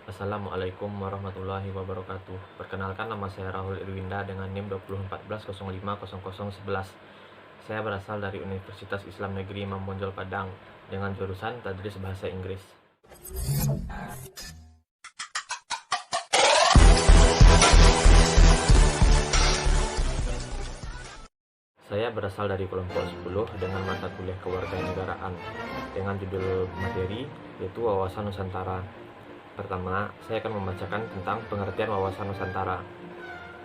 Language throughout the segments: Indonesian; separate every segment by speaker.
Speaker 1: Assalamualaikum warahmatullahi wabarakatuh. Perkenalkan, nama saya Rahul Irwinda dengan NIM 2014050011. Saya berasal dari Universitas Islam Negeri Imam Bonjol Padang dengan jurusan Tadris Bahasa Inggris. Saya berasal dari kelompok 10 dengan mata kuliah kewarganegaraan dengan judul materi yaitu Wawasan Nusantara. Pertama, saya akan membacakan tentang pengertian wawasan Nusantara.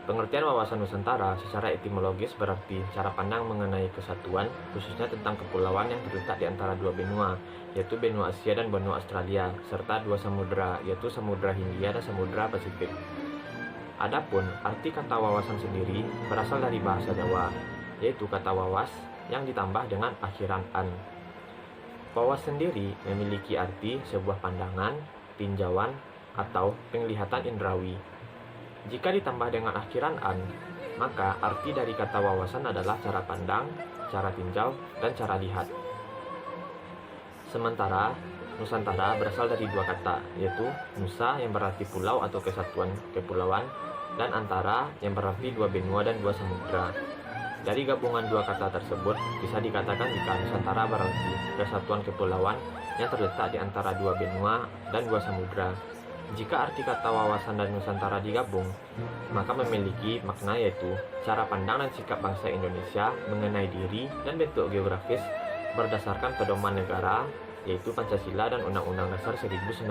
Speaker 1: Pengertian wawasan Nusantara secara etimologis berarti cara pandang mengenai kesatuan, khususnya tentang kepulauan yang terletak di antara dua benua, yaitu benua Asia dan benua Australia, serta dua samudera, yaitu Samudra Hindia dan Samudra Pasifik. Adapun arti kata wawasan sendiri berasal dari bahasa Jawa, yaitu kata wawas yang ditambah dengan akhiran an. Wawas sendiri memiliki arti sebuah pandangan, tinjauan, atau penglihatan indrawi. Jika ditambah dengan akhiran an, maka arti dari kata wawasan adalah cara pandang, cara tinjau, dan cara lihat. Sementara Nusantara berasal dari dua kata, yaitu Nusa yang berarti pulau atau kesatuan kepulauan, dan Antara yang berarti dua benua dan dua samudra. Dari gabungan dua kata tersebut, bisa dikatakan jika Nusantara berarti kesatuan kepulauan yang terletak di antara dua benua dan dua samudra. Jika arti kata wawasan dan Nusantara digabung, maka memiliki makna yaitu cara pandang dan sikap bangsa Indonesia mengenai diri dan bentuk geografis berdasarkan pedoman negara, yaitu Pancasila dan Undang-Undang Dasar 1945.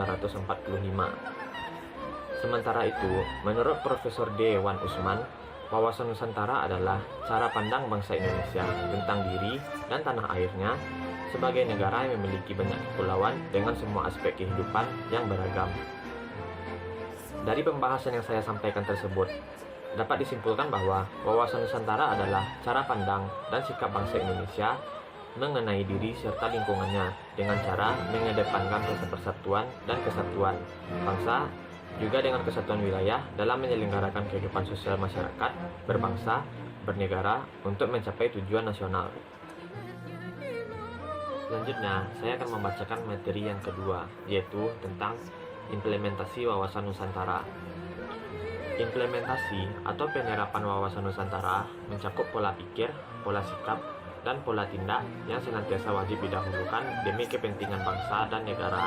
Speaker 1: Sementara itu, menurut Profesor D. Wan Usman, wawasan Nusantara adalah cara pandang bangsa Indonesia tentang diri dan tanah airnya sebagai negara yang memiliki banyak kepulauan dengan semua aspek kehidupan yang beragam. Dari pembahasan yang saya sampaikan tersebut, dapat disimpulkan bahwa wawasan Nusantara adalah cara pandang dan sikap bangsa Indonesia mengenai diri serta lingkungannya dengan cara mengedepankan rasa persatuan dan kesatuan bangsa, juga dengan kesatuan wilayah dalam menyelenggarakan kehidupan sosial masyarakat, berbangsa, bernegara untuk mencapai tujuan nasional. Selanjutnya, saya akan membacakan materi yang kedua, yaitu tentang implementasi wawasan Nusantara. Implementasi atau penerapan wawasan Nusantara mencakup pola pikir, pola sikap, dan pola tindak yang senantiasa wajib didahulukan demi kepentingan bangsa dan negara.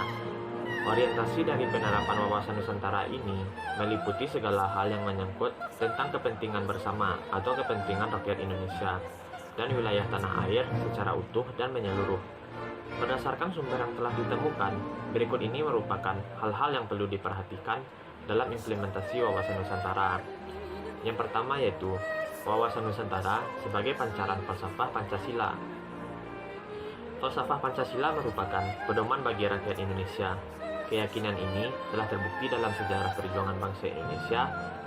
Speaker 1: Orientasi dari penerapan wawasan Nusantara ini meliputi segala hal yang menyangkut tentang kepentingan bersama atau kepentingan rakyat Indonesia dan wilayah tanah air secara utuh dan menyeluruh. Berdasarkan sumber yang telah ditemukan, berikut ini merupakan hal-hal yang perlu diperhatikan dalam implementasi wawasan Nusantara. Yang pertama yaitu wawasan Nusantara sebagai pancaran falsafah Pancasila. Falsafah Pancasila merupakan pedoman bagi rakyat Indonesia. Keyakinan ini telah terbukti dalam sejarah perjuangan bangsa Indonesia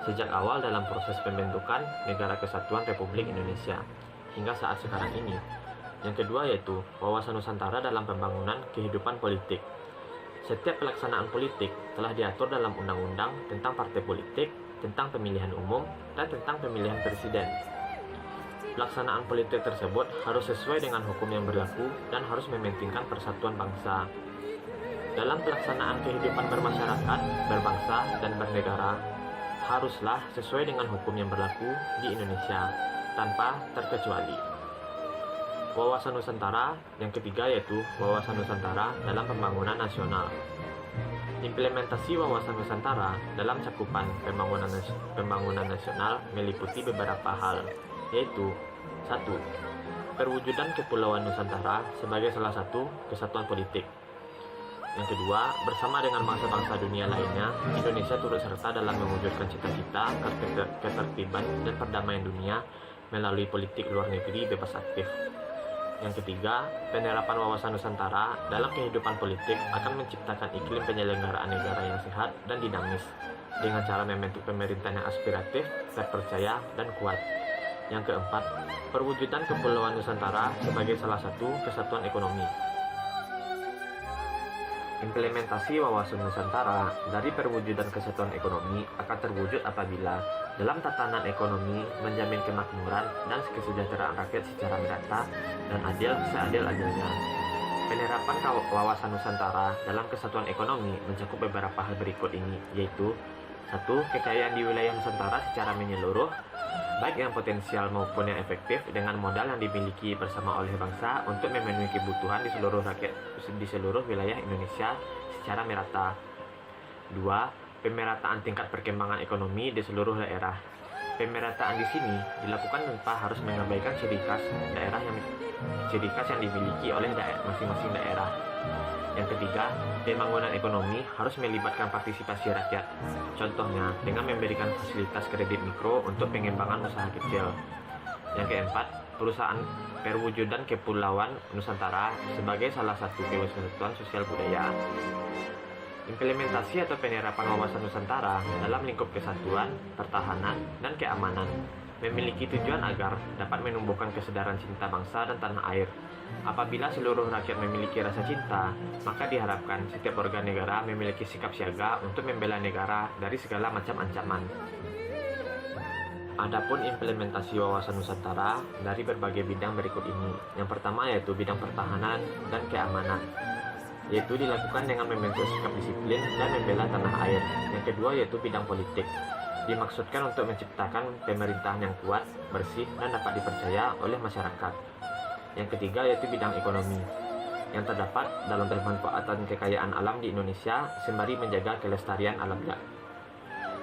Speaker 1: sejak awal dalam proses pembentukan Negara Kesatuan Republik Indonesia hingga saat sekarang ini. Yang kedua yaitu wawasan Nusantara dalam pembangunan kehidupan politik. Setiap pelaksanaan politik telah diatur dalam undang-undang tentang partai politik, tentang pemilihan umum, dan tentang pemilihan presiden. Pelaksanaan politik tersebut harus sesuai dengan hukum yang berlaku dan harus mementingkan persatuan bangsa. Dalam pelaksanaan kehidupan bermasyarakat, berbangsa, dan bernegara, haruslah sesuai dengan hukum yang berlaku di Indonesia, tanpa terkecuali. Wawasan Nusantara yang ketiga yaitu wawasan Nusantara dalam pembangunan nasional. Implementasi wawasan Nusantara dalam cakupan pembangunan nasional meliputi beberapa hal, yaitu 1. Perwujudan Kepulauan Nusantara sebagai salah satu kesatuan politik. Yang kedua, bersama dengan bangsa-bangsa dunia lainnya, Indonesia turut serta dalam mewujudkan cita-cita ketertiban dan perdamaian dunia melalui politik luar negeri bebas aktif. Yang ketiga, penerapan wawasan Nusantara dalam kehidupan politik akan menciptakan iklim penyelenggaraan negara yang sehat dan dinamis, dengan cara membentuk pemerintahan yang aspiratif, terpercaya, dan kuat. Yang keempat, perwujudan Kepulauan Nusantara sebagai salah satu kesatuan ekonomi. Implementasi wawasan Nusantara dari perwujudan kesatuan ekonomi akan terwujud apabila dalam tatanan ekonomi menjamin kemakmuran dan kesejahteraan rakyat secara merata dan adil seadil-adilnya. Penerapan wawasan Nusantara dalam kesatuan ekonomi mencakup beberapa hal berikut ini, yaitu: 1. Kekayaan di wilayah Nusantara secara menyeluruh, baik yang potensial maupun yang efektif, dengan modal yang dimiliki bersama oleh bangsa untuk memenuhi kebutuhan di seluruh rakyat di seluruh wilayah Indonesia secara merata. 2. Pemerataan tingkat perkembangan ekonomi di seluruh daerah. Pemerataan di sini dilakukan tanpa harus mengabaikan ciri khas yang dimiliki oleh masing-masing daerah. Yang ketiga, pembangunan ekonomi harus melibatkan partisipasi rakyat. Contohnya, dengan memberikan fasilitas kredit mikro untuk pengembangan usaha kecil. Yang keempat, perusahaan perwujudan Kepulauan Nusantara sebagai salah satu kesatuan sosial budaya. Implementasi atau penerapan wawasan Nusantara dalam lingkup kesatuan, pertahanan, dan keamanan memiliki tujuan agar dapat menumbuhkan kesadaran cinta bangsa dan tanah air. Apabila seluruh rakyat memiliki rasa cinta, maka diharapkan setiap warga negara memiliki sikap siaga untuk membela negara dari segala macam ancaman. Adapun implementasi wawasan Nusantara dari berbagai bidang berikut ini. Yang pertama yaitu bidang pertahanan dan keamanan, yaitu dilakukan dengan membentuk sikap disiplin dan membela tanah air. Yang kedua yaitu bidang politik, dimaksudkan untuk menciptakan pemerintahan yang kuat, bersih, dan dapat dipercaya oleh masyarakat. Yang ketiga yaitu bidang ekonomi, yang terdapat dalam pemanfaatan kekayaan alam di Indonesia sembari menjaga kelestarian alamnya.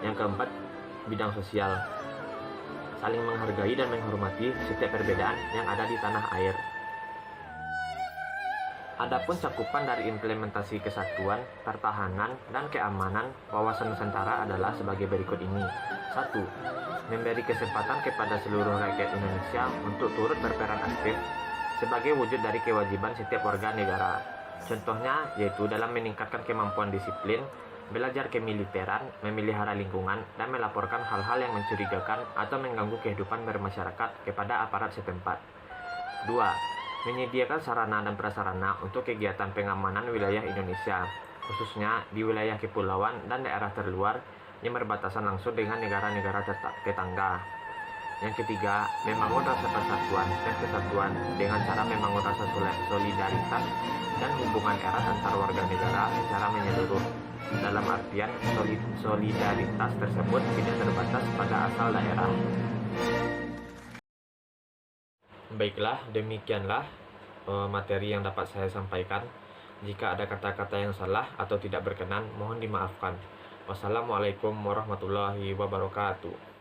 Speaker 1: Yang keempat, bidang sosial, saling menghargai dan menghormati setiap perbedaan yang ada di tanah air. Adapun cakupan dari implementasi kesatuan, pertahanan, dan keamanan wawasan Nusantara adalah sebagai berikut ini. 1. Memberi kesempatan kepada seluruh rakyat Indonesia untuk turut berperan aktif sebagai wujud dari kewajiban setiap warga negara. Contohnya yaitu dalam meningkatkan kemampuan disiplin, belajar kemiliteran, memelihara lingkungan, dan melaporkan hal-hal yang mencurigakan atau mengganggu kehidupan bermasyarakat kepada aparat setempat. 2. Menyediakan sarana dan prasarana untuk kegiatan pengamanan wilayah Indonesia, khususnya di wilayah kepulauan dan daerah terluar yang berbatasan langsung dengan negara-negara tetangga. Yang ketiga, membangun rasa persatuan dan kesatuan dengan cara membangun rasa solidaritas dan hubungan erat antar warga negara secara menyeluruh. Dalam artian, solidaritas tersebut tidak terbatas pada asal daerah. Baiklah, demikianlah materi yang dapat saya sampaikan. Jika ada kata-kata yang salah atau tidak berkenan, mohon dimaafkan. Wassalamualaikum warahmatullahi wabarakatuh.